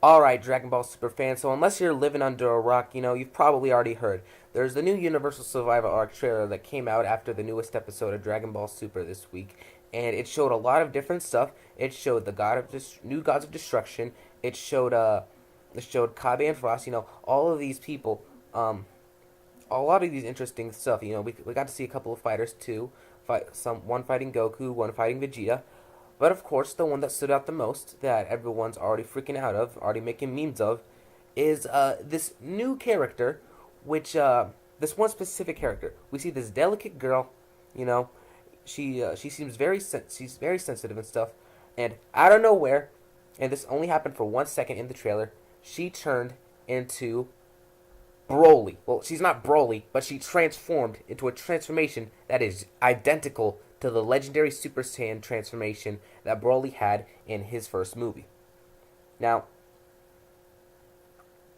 Alright, Dragon Ball Super fan, so unless you're living under a rock, you've probably already heard. There's the new Universal Survival Arc trailer that came out after the newest episode of Dragon Ball Super this week, and it showed a lot of different stuff. It showed the new gods of destruction. It showed Kabe and Frost. All of these people. A lot of these interesting stuff. We got to see a couple of fighters too. One fighting Goku, one fighting Vegeta. But of course, the one that stood out the most, that everyone's already freaking out of, already making memes of, is this new character, this one specific character. We see this delicate girl, you know, she seems she's very sensitive and stuff, and out of nowhere, and this only happened for 1 second in the trailer, she turned into Broly. Well, she's not Broly, but she transformed into a transformation that is identical to the legendary Super Saiyan transformation that Broly had in his first movie. Now,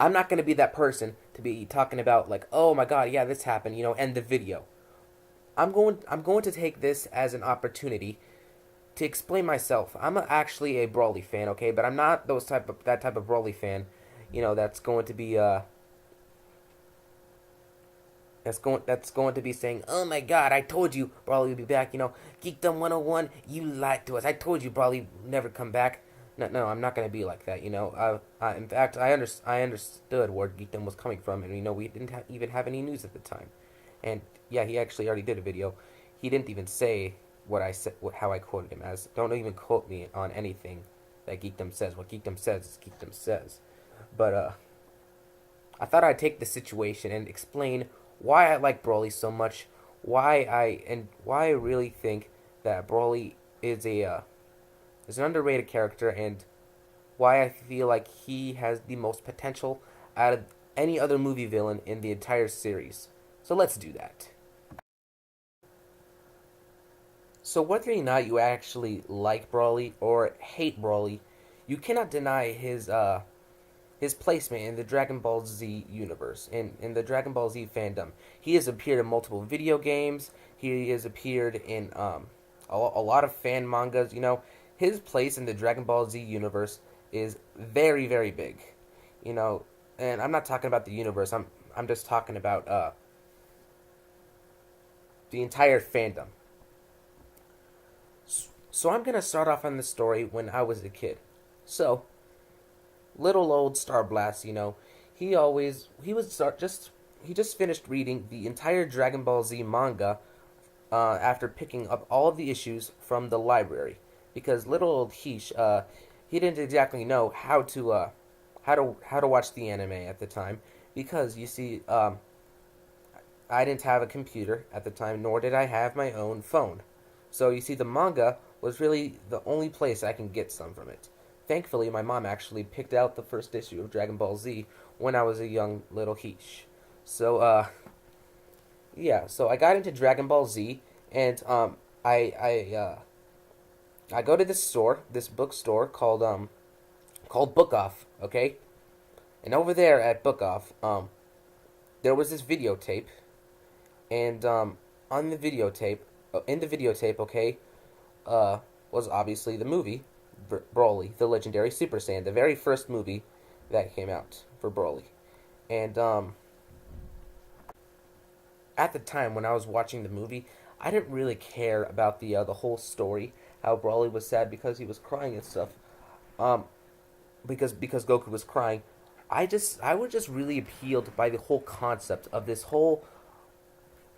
I'm not going to be that person to be talking about like, "Oh my god, yeah, this happened," end the video. I'm going to take this as an opportunity to explain myself. Actually a Broly fan, okay, but I'm not that type of Broly fan, that's going to be that's going to be saying, "Oh my God, I told you Brawley would be back." Geekdom 101, you lied to us. I told you Brawley would never come back. No, no, I'm not gonna be like that. In fact, I understood where Geekdom was coming from, and we didn't even have any news at the time. And yeah, he actually already did a video. He didn't even say what I said, how I quoted him as. Don't even quote me on anything that Geekdom says. What Geekdom says is Geekdom says. But I thought I'd take the situation and explain why I like Broly so much, why I really think that Broly is an underrated character, and why I feel like he has the most potential out of any other movie villain in the entire series. So let's do that. So whether or not you actually like Broly or hate Broly, you cannot deny his placement in the Dragon Ball Z universe, in the Dragon Ball Z fandom. He has appeared in multiple video games. He has appeared in a lot of fan mangas. His place in the Dragon Ball Z universe is very, very big. You know, and I'm not talking about the universe. I'm just talking about the entire fandom. So I'm gonna start off on the story when I was a kid. So little old Star Blast, he just finished reading the entire Dragon Ball Z manga after picking up all of the issues from the library, because little old Hish, he didn't exactly know how to watch the anime at the time, because you see, I didn't have a computer at the time, nor did I have my own phone. So you see, the manga was really the only place I can get some from it. Thankfully, my mom actually picked out the first issue of Dragon Ball Z when I was a young little Hish. So, yeah, so I got into Dragon Ball Z, and I go to this bookstore called Book Off, okay? And over there at Book Off, there was this videotape, and on the videotape, in the videotape, okay, was obviously the movie Broly, the legendary Super Saiyan, the very first movie that came out for Broly. And at the time when I was watching the movie, I didn't really care about the whole story, how Broly was sad because he was crying and stuff. Um, because Goku was crying. I was just really appealed by the whole concept of this whole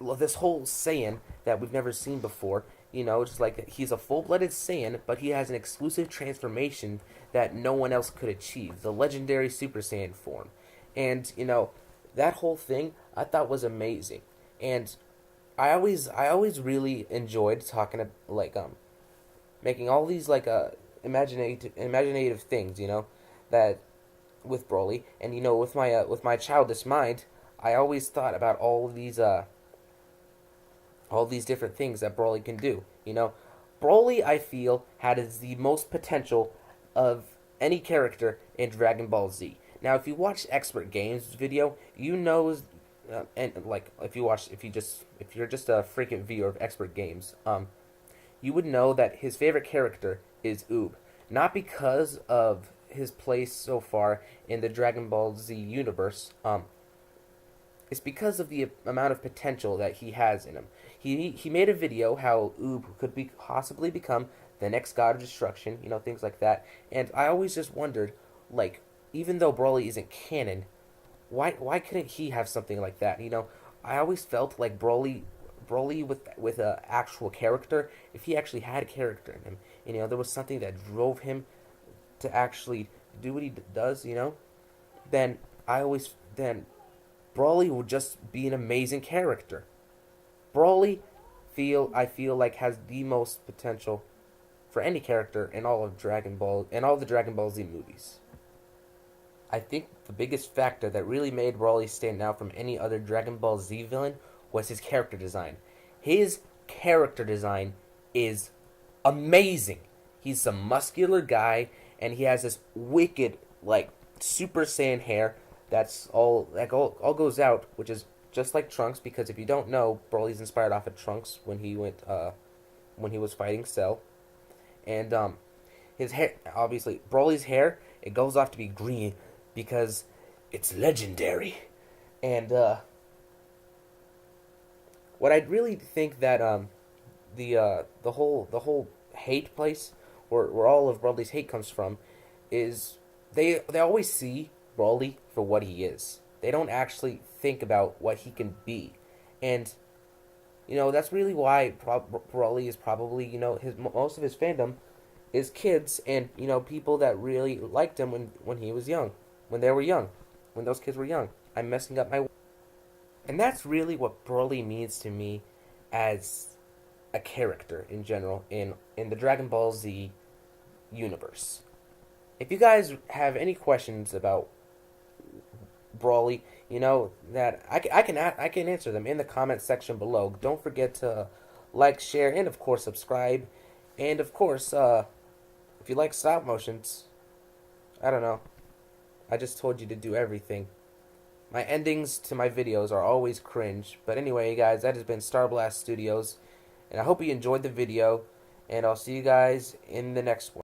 Saiyan that we've never seen before. Just like he's a full-blooded Saiyan, but he has an exclusive transformation that no one else could achieve, the legendary Super Saiyan form. And, that whole thing I thought was amazing. And I always really enjoyed talking to, making all these imaginative things, that with Broly, and with my childish mind, I always thought about all these different things that Broly can do. Broly, I feel, had the most potential of any character in Dragon Ball Z. Now, if you watch Expert Games video, and like if you're just a frequent viewer of Expert Games, you would know that his favorite character is Oob, not because of his place so far in the Dragon Ball Z universe is because of the amount of potential that he has in him. He made a video how Oob could be possibly become the next God of Destruction, you know, things like that. And I always just wondered, like, even though Broly isn't canon, why couldn't he have something like that? You know, I always felt like Broly with a actual character, if he actually had a character in him, and, you know, there was something that drove him to actually do what he does, you know, then then Broly would just be an amazing character. Broly I feel like has the most potential for any character in all of Dragon Ball and all the Dragon Ball Z movies. I think the biggest factor that really made Broly stand out from any other Dragon Ball Z villain was his character design. His character design is amazing. He's a muscular guy, and he has this wicked, like, Super Saiyan hair that's all goes out, which is just like Trunks. Because if you don't know, Broly's inspired off of Trunks when he was fighting Cell, and his hair, obviously Broly's hair, it goes off to be green because it's legendary. And what I really think that the whole hate place where all of Broly's hate comes from is they always see Broly for what he is. They don't actually think about what he can be, and you know that's really why Broly is probably, you know, his most of his fandom is kids, and, you know, people that really liked him when he was young, when they were young, when those kids were young. I'm messing up my, and that's really what Broly means to me as a character in general in the Dragon Ball Z universe. If you guys have any questions about Broly, you know, that I can answer them in the comment section below. Don't forget to like, share, and of course subscribe. And of course, if you like stop motions, I don't know. I just told you to do everything. My endings to my videos are always cringe. But anyway, guys, that has been Starblast Studios, and I hope you enjoyed the video. And I'll see you guys in the next one.